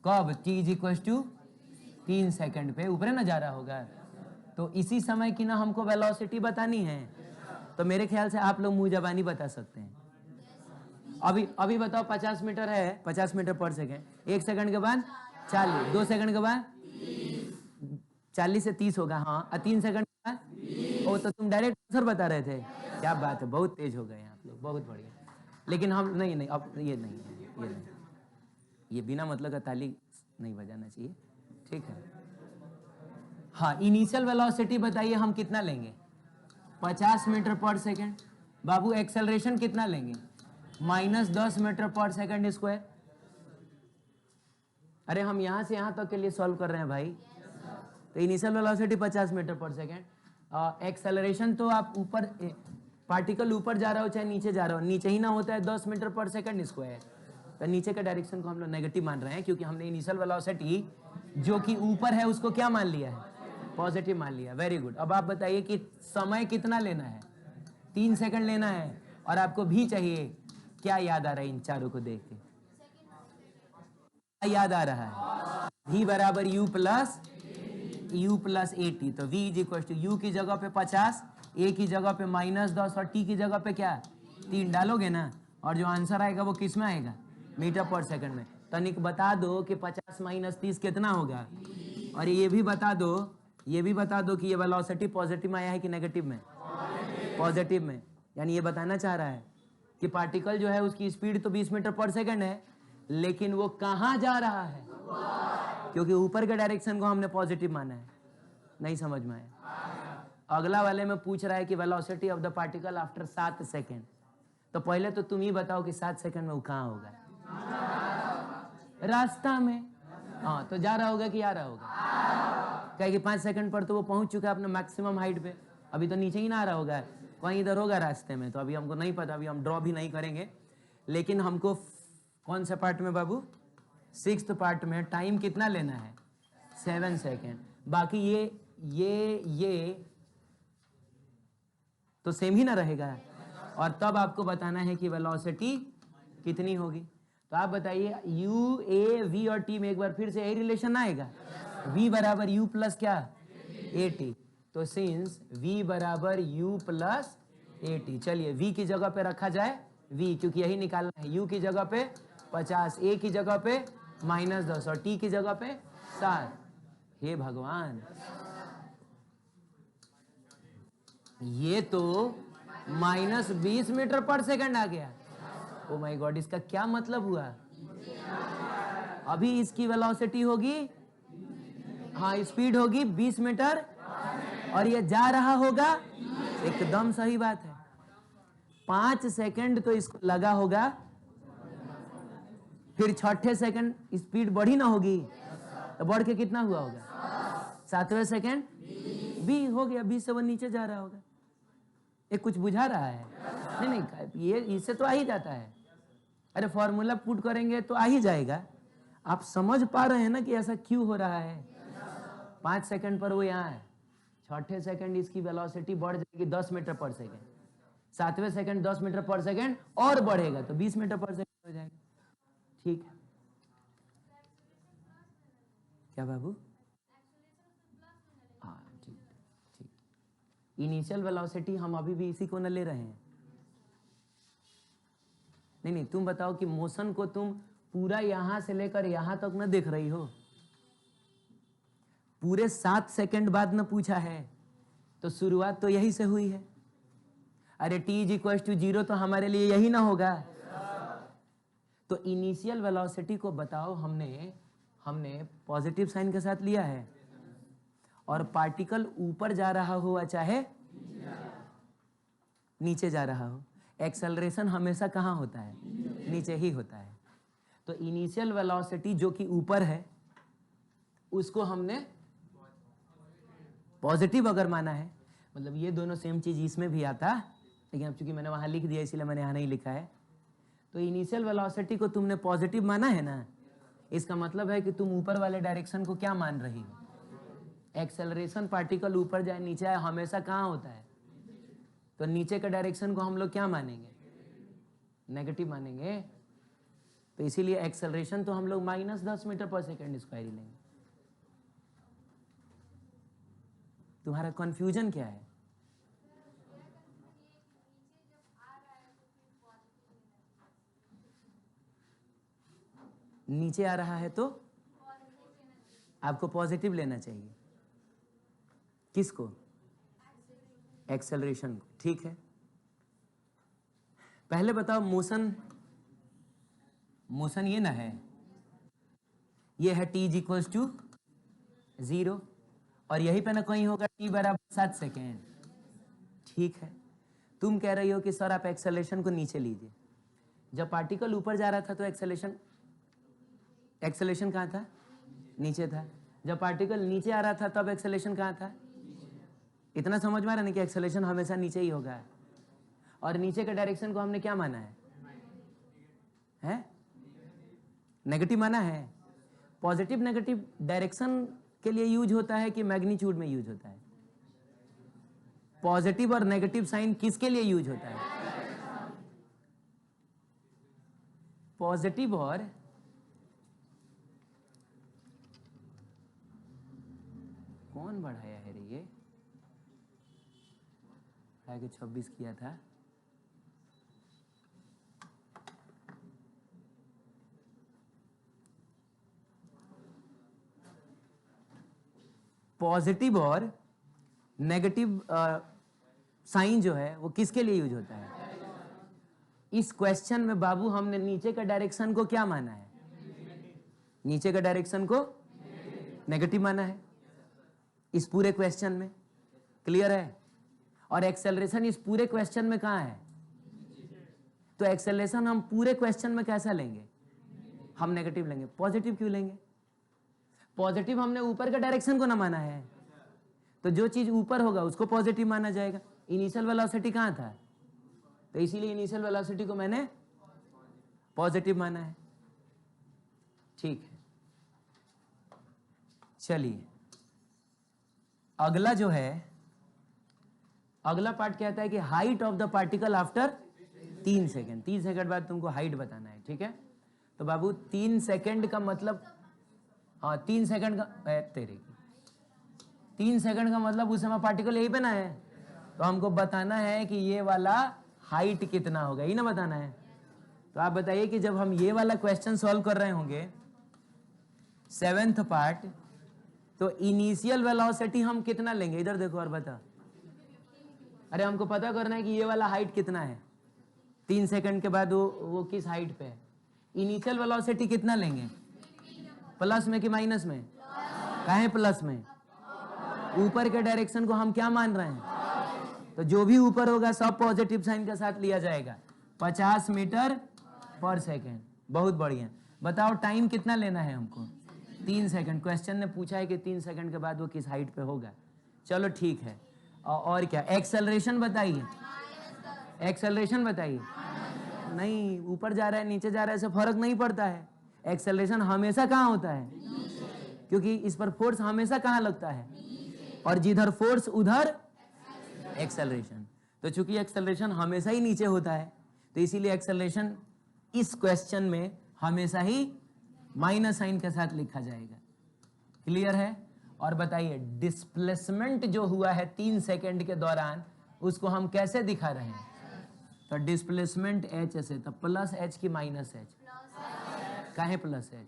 कब, t = 3 सेकंड पे ऊपर ना जा रहा होगा। तो इसी समय की ना हमको वेलोसिटी बतानी है। तो मेरे ख्याल से आप लोग मुंह जबानी बता सकते हैं। अभी बताओ 50 मीटर है, 50 मीटर पर सेकेंड, 1 सेकंड के बाद 40, 2 सेकंड के बाद 40 से 30 होगा। हाँ, 3 सेकंड के बाद, ओ तो तुम डायरेक्ट आंसर बता रहे थे। क्या बात है, बहुत तेज हो गए हैं आप लोग, बहुत बढ़िया। लेकिन हम नहीं, अब ये नहीं है, ये नहीं, ये बिना मतलब का ताली नहीं बजाना चाहिए, ठीक है। हाँ, इनिशियल वेलोसिटी बताइए हम कितना लेंगे, 50 मीटर पर सेकेंड। बाबू एक्सेलरेशन कितना लेंगे, -10 मीटर पर सेकेंड स्क्वायर। अरे हम यहाँ से यहाँ तक के लिए सॉल्व कर रहे हैं भाई। तो इनिशियल वेलोसिटी 50 मीटर पर सेकेंड, एक्सेलरेशन तो आप ऊपर, पार्टिकल ऊपर जा रहा हो चाहे नीचे जा रहा हो, नीचे ही ना होता है 10 मीटर पर सेकेंड स्क्वायर। तो नीचे के डायरेक्शन को हम लोग नेगेटिव मान रहे हैं, क्योंकि हमने इनिशियल वेलोसिटी जो कि ऊपर है उसको क्या मान लिया है, पॉजिटिव मान लिया, वेरी गुड। अब आप बताइए कि समय कितना लेना है? 3 सेकंड लेना है, और आपको भी चाहिए। क्या याद आ रहा है इन चारों को देख के? क्या याद आ रहा है? v बराबर u प्लस @t। तो v is equal to u की जगह पे 50, a की जगह पे -10 और t की जगह पे क्या 3 डालोगे ना, और जो आंसर आएगा वो किस में आएगा? मीटर पर सेकंड में। तनिक बता दो कि 50 - 30 कितना होगा, और ये भी बता दो कि ये वेलोसिटी पॉजिटिव में आया है कि नेगेटिव में? पॉजिटिव में। यानी ये बताना चाह रहा है कि पार्टिकल जो है उसकी स्पीड तो 20 मीटर पर सेकंड है, लेकिन वो कहां जा रहा है? क्योंकि ऊपर के डायरेक्शन को हमने पॉजिटिव माना है। नहीं समझ में आया? अगला वाले में पूछ रहा है कि velocity of the particle after 7 second. तो पहले तो तुम ही बताओ कि 7 सेकंड में वो कहां होगा? रास्ता में। हाँ, तो जा रहा होगा कि आ रहा होगा? कहे कि 5 सेकंड पर तो वो पहुंच चुका है अपने मैक्सिमम हाइट पे, अभी तो नीचे ही ना आ रहा होगा, कहीं इधर होगा रास्ते में। तो अभी हमको नहीं पता, अभी हम ड्रॉ भी नहीं करेंगे। लेकिन हमको कौन से पार्ट में बाबू? 6th पार्ट में टाइम कितना लेना है? 7 सेकेंड। बाकी ये तो सेम ही ना रहेगा, और तब आपको बताना है कि वेलोसिटी कितनी होगी। तो आप बताइए u, a, v और t में एक बार फिर से यही रिलेशन आएगा। v बराबर u प्लस क्या at। तो सिंस v बराबर u प्लस at, चलिए v की जगह पे रखा जाए v, क्योंकि यही निकालना है। u की जगह पे 50, a की जगह पे -10 और t की जगह पे 7। हे भगवान, ये तो -20 मीटर पर सेकंड आ गया। ओ माय गॉड, इसका क्या मतलब हुआ? अभी इसकी वेलोसिटी होगी, हाँ स्पीड होगी 20 मीटर, और ये जा रहा होगा, एकदम सही बात है। 5 सेकंड तो इसको लगा होगा, फिर 6ठे सेकंड स्पीड बढ़ी ना होगी, तो बढ़ के कितना हुआ होगा? 7वें सेकंड भी हो गया, 20 से वो नीचे जा रहा होगा। ये कुछ बुझा रहा है? नहीं, ये इससे तो आ ही जाता है। अरे फॉर्मूला पुट करेंगे तो आ ही जाएगा। आप समझ पा रहे हैं ना कि ऐसा क्यों हो रहा है? 5 सेकंड पर वो यहाँ है, 6ठे सेकंड इसकी वेलोसिटी बढ़ जाएगी 10 मीटर पर सेकंड, 7वें सेकंड 10 मीटर पर सेकंड और बढ़ेगा तो 20 मीटर पर सेकंड हो जाएगा। ठीक है क्या बाबू? हाँ ठीक ठीक। इनिशियल वेलोसिटी हम अभी भी इसी को न ले रहे हैं। नहीं, तुम बताओ कि मोशन को तुम पूरा यहां से लेकर यहां तक न देख रही हो? पूरे 7 सेकंड बाद न पूछा है, तो शुरुआत तो यही से हुई है। अरे t = 0 तो हमारे लिए यही ना होगा। तो इनिशियल वेलोसिटी को बताओ, हमने पॉजिटिव साइन के साथ लिया है, और पार्टिकल ऊपर जा रहा हो चाहे नीचे जा रहा हो, एक्सेलरेशन हमेशा कहाँ होता है? नीचे ही होता है। तो इनिशियल वेलोसिटी जो कि ऊपर है, उसको हमने पॉजिटिव अगर माना है, मतलब ये दोनों सेम चीज इसमें भी आता, लेकिन अब चूंकि मैंने वहां लिख दिया इसलिए मैंने यहाँ नहीं लिखा है। तो इनिशियल वेलोसिटी को तुमने पॉजिटिव माना है ना, इसका मतलब है कि तुम ऊपर वाले डायरेक्शन को क्या मान रही हो? एक्सेलरेशन पार्टिकल ऊपर जाए नीचे आए हमेशा कहाँ होता है? तो नीचे के डायरेक्शन को हम लोग क्या मानेंगे? नेगेटिव मानेंगे। तो इसीलिए एक्सेलरेशन तो हम लोग -10 मीटर पर सेकंड स्क्वायर ही लेंगे। तुम्हारा कंफ्यूजन क्या है? नीचे आ रहा है तो आपको पॉजिटिव लेना चाहिए। किसको? एक्सेलरेशन को। ठीक है, पहले बताओ मोशन ये ना है, ये है t = 0, और यहीं पे ना कहीं होगा t बराबर 7 सेकेंड। ठीक है, तुम कह रही हो कि सर आप एक्सेलरेशन को नीचे लीजिए। जब पार्टिकल ऊपर जा रहा था तो एक्सेलरेशन कहाँ था? नीचे था। जब पार्टिकल नीचे आ रहा था तब एक्सेलरेशन कहाँ था? इतना समझ में आ रहा है कि एक्सेलरेशन हमेशा नीचे ही होगा। और नीचे के डायरेक्शन को हमने क्या माना है? नेगेटिव माना है। पॉजिटिव नेगेटिव डायरेक्शन के लिए यूज होता है कि मैग्नीट्यूड में यूज होता है? पॉजिटिव और नेगेटिव साइन किसके लिए यूज होता है? पॉजिटिव और कौन बढ़ाया है रे? ये 26 किया था। पॉजिटिव और नेगेटिव साइन जो है वो किसके लिए यूज होता है? इस क्वेश्चन में बाबू हमने नीचे का डायरेक्शन को क्या माना है? नीचे का डायरेक्शन को नेगेटिव माना है इस पूरे क्वेश्चन में। क्लियर है? और एक्सेलरेशन इस पूरे क्वेश्चन में कहाँ है? तो एक्सेलरेशन हम पूरे क्वेश्चन में कैसा लेंगे? हम नेगेटिव लेंगे। पॉजिटिव क्यों लेंगे? पॉजिटिव हमने ऊपर का डायरेक्शन को ना माना है, तो जो चीज ऊपर होगा उसको पॉजिटिव माना जाएगा। इनिशियल वेलोसिटी कहाँ था? तो इसीलिए इनिशियल वेलोसिटी को मैंने पॉजिटिव माना है। ठीक है, चलिए अगला जो है, अगला पार्ट कहता है कि height of the particle after 3 second. 3 second बाद तुमको हाइट बताना है। ठीक है, तो बाबू 3 सेकेंड का मतलब, हाँ 3 सेकेंड का तेरे की 3 सेकंड का मतलब उस समय पार्टिकल यही पे ना है, तो हमको बताना है कि ये वाला हाइट कितना होगा, यही ना बताना है। तो आप बताइए कि जब हम ये वाला क्वेश्चन सॉल्व कर रहे होंगे 7th पार्ट, तो इनिशियल वेलोसिटी हम कितना लेंगे? इधर देखो और बता। अरे हमको पता करना है कि ये वाला हाइट कितना है, 3 सेकंड के बाद वो किस हाइट पे है। इनिशियल वेलोसिटी कितना लेंगे? प्लस में कि माइनस में? काहे प्लस में? ऊपर के डायरेक्शन को हम क्या मान रहे हैं? तो जो भी ऊपर होगा सब पॉजिटिव साइन के साथ लिया जाएगा। 50 मीटर पर सेकेंड। बहुत बढ़िया। बताओ टाइम कितना लेना है हमको? 3 सेकंड। क्वेश्चन ने पूछा है कि 3 सेकंड के बाद वो किस हाइट पे होगा। चलो ठीक है, और क्या? एक्सेलरेशन बताइए। एक्सेलरेशन बताइए। नहीं, ऊपर जा रहा है नीचे जा रहा है इससे फर्क नहीं पड़ता है। एक्सेलरेशन हमेशा कहाँ होता है? क्योंकि इस पर फोर्स हमेशा कहाँ लगता है? और जिधर फोर्स उधर एक्सेलरेशन। तो चूंकि एक्सेलरेशन हमेशा ही नीचे होता है, तो इसीलिए एक्सेलरेशन इस क्वेश्चन में हमेशा ही माइनस साइन के साथ लिखा जाएगा। क्लियर है? और बताइए डिस्प्लेसमेंट जो हुआ है 3 सेकंड के दौरान, उसको हम कैसे दिखा रहे हैं? तो डिस्प्लेसमेंट एच से, तो प्लस एच की माइनस एच। काहे प्लस एच?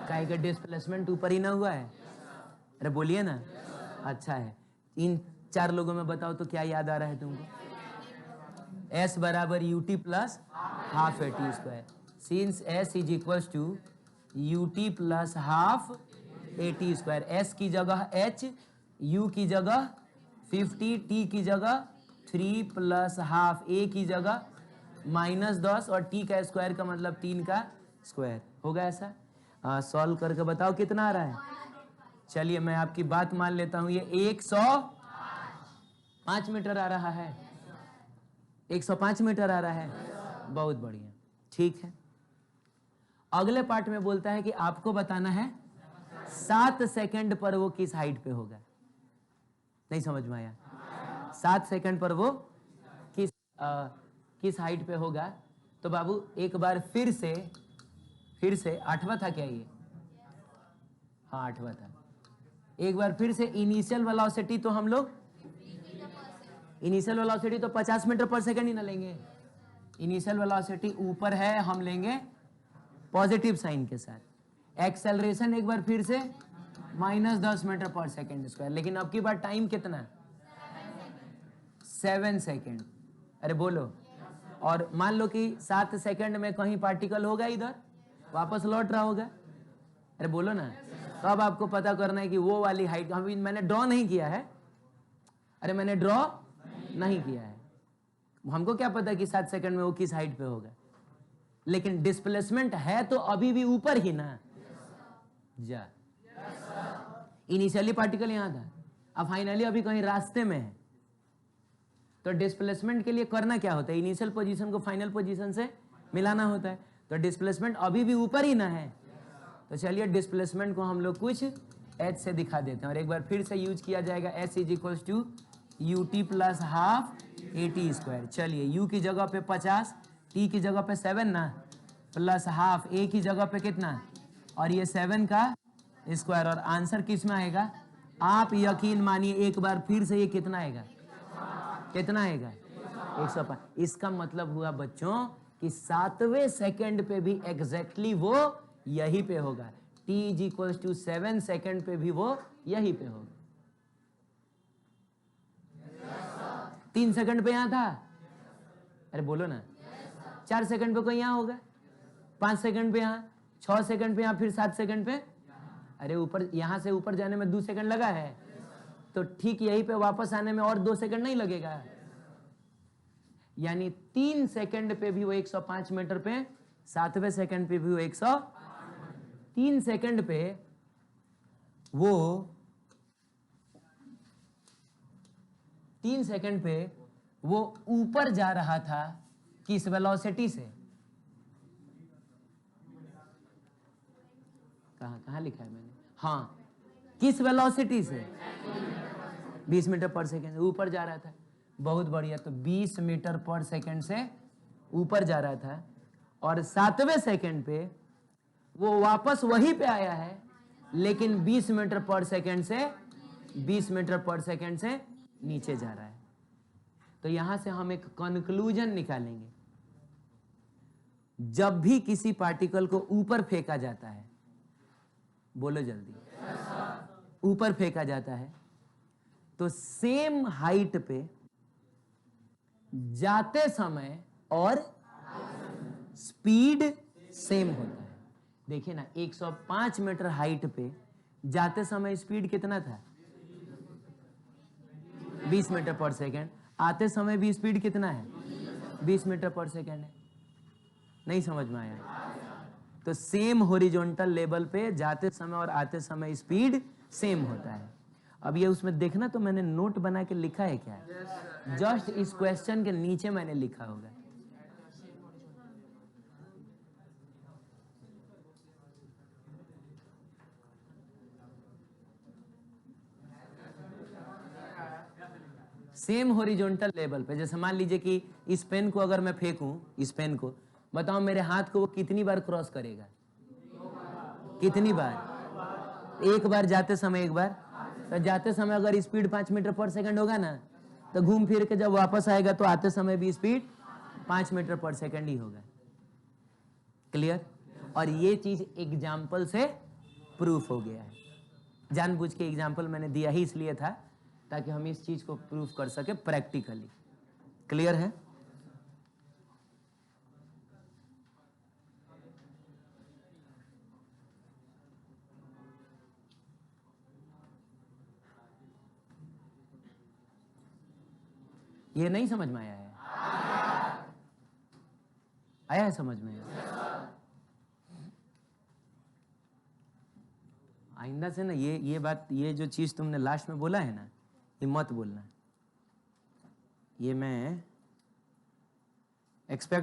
काहे का डिस्प्लेसमेंट ऊपर ही ना हुआ है? अरे बोलिए ना। अच्छा है, इन 4 लोगों में बताओ तो क्या याद आ रहा है तुमको? S बराबर ut plus half A T square. Since S is equals to ut plus half A T square. S की जगह h, u की जगह 50, t की जगह 3 प्लस हाफ, a की जगह -10 और t का स्क्वायर का मतलब 3 का स्क्वायर। होगा ऐसा? सॉल्व करके बताओ कितना आ रहा है। चलिए मैं आपकी बात मान लेता हूं, ये 105 मीटर आ रहा है। 105 मीटर आ रहा है। बहुत बढ़िया, ठीक है। अगले पार्ट में बोलता है कि आपको बताना है 7 सेकंड पर वो किस हाइट पे होगा। नहीं समझ में आया? 7 सेकंड पर वो किस हाइट पे होगा। तो बाबू एक बार फिर से 8वां था क्या ये? हाँ 8वां था। एक बार फिर से इनिशियल वेलोसिटी तो हम लोग इनिशियल वेलोसिटी तो 50 मीटर पर सेकंड ही ना लेंगे। इनिशियल वेलोसिटी ऊपर है, हम लेंगे पॉजिटिव साइन के साथ। एक्सेलरेशन एक बार फिर से -10 मीटर पर सेकंड स्क्वायर। लेकिन अब की बार टाइम कितना? 7 सेकंड। अरे बोलो। और मान लो कि 7 सेकंड में कहीं पार्टिकल होगा, इधर वापस लौट रहा होगा। अरे बोलो ना। तो अब आपको पता करना है कि वो वाली हाइट, मैंने ड्रॉ नहीं किया है। अरे मैंने ड्रॉ नहीं किया है, हमको क्या पता कि 7 सेकंड में वो किस हाइट पे होगा। लेकिन डिस्प्लेसमेंट है तो अभी भी ऊपर ही ना। जा इनिशियली पार्टिकल यहां था, अब फाइनली अभी कहीं रास्ते में है। तो डिस्प्लेसमेंट के लिए करना क्या होता है? इनिशियल पोजीशन को फाइनल पोजीशन से मिलाना होता है। तो डिस्प्लेसमेंट अभी भी ऊपर ही ना है, तो चलिए डिस्प्लेसमेंट को हम लोग कुछ h से दिखा देते हैं और एक बार फिर से यूज किया जाएगा s is equal to U T plus half A T square. चलिए u की जगह पे 50, t की जगह पे 7 ना, प्लस हाफ a की जगह पे कितना, और ये 7 का स्क्वायर, और आंसर किस में आएगा, आप यकीन मानिए एक बार फिर से ये कितना आएगा, कितना आएगा 105। इसका मतलब हुआ बच्चों कि 7वें सेकंड पे भी एग्जैक्टली वो यही पे होगा, t is equal to 7 second पे भी वो यही पे होगा। 3 सेकंड पे यहां था, अरे बोलो ना, 4 सेकंड पे कोई यहां होगा, 5 सेकंड पे यहां, 6 सेकंड पे यहां, फिर 7 सेकंड पे, अरे ऊपर, यहां से ऊपर जाने में 2 सेकंड लगा है, तो ठीक यहीं पे वापस आने में और 2 सेकंड नहीं लगेगा, यानी 3 सेकंड पे भी वो 105 मीटर पे, 7वें सेकंड पे भी वो 3 सेकंड पे वो 3 सेकंड पे वो ऊपर जा रहा था किस वेलोसिटी से, कहां लिखा है मैंने, हाँ, किस वेलोसिटी से, 20 मीटर पर सेकंड से ऊपर जा रहा था। बहुत बढ़िया, तो 20 मीटर पर सेकंड से ऊपर जा रहा था और 7वें सेकंड पे वो वापस वहीं पे आया है, लेकिन 20 मीटर पर सेकंड से 20 मीटर पर सेकंड से नीचे जा रहा है। तो यहां से हम एक कंक्लूजन निकालेंगे, जब भी किसी पार्टिकल को ऊपर फेंका जाता है, बोलो जल्दी, ऊपर फेंका जाता है, तो सेम हाइट पे जाते समय और स्पीड सेम होता है। देखिए ना, 105 मीटर हाइट पे जाते समय स्पीड कितना था, 20 मीटर पर सेकंड, आते समय भी स्पीड कितना है, 20 मीटर पर सेकंड है। नहीं समझ में आया, तो सेम हॉरिजॉन्टल लेवल पे जाते समय और आते समय स्पीड सेम होता है। अब ये उसमें देखना, तो मैंने नोट बना के लिखा है क्या, जस्ट इस क्वेश्चन के नीचे मैंने लिखा होगा, सेम हॉरिजॉन्टल लेवल पे। जैसे मान लीजिए कि इस पेन को अगर मैं फेंकूं, इस पेन को, बताओ मेरे हाथ को वो कितनी बार क्रॉस करेगा, कितनी बार, एक बार जाते समय, एक बार, तो जाते समय अगर स्पीड 5 मीटर पर सेकंड होगा ना, तो घूम फिर के जब वापस आएगा तो आते समय भी स्पीड 5 मीटर पर सेकंड ही होगा। क्लियर? और ये चीज एग्जाम्पल से प्रूफ हो गया है। जानबूझ के एग्जाम्पल मैंने दिया ही इसलिए था ताकि हम इस चीज को प्रूफ कर सके प्रैक्टिकली। क्लियर है? ये नहीं समझ में आया है? आया है समझ में? आइंदा से ना ये बात, ये जो चीज तुमने लास्ट में बोला है ना, ये मत बोलना। ये मैं एक्सपेक्ट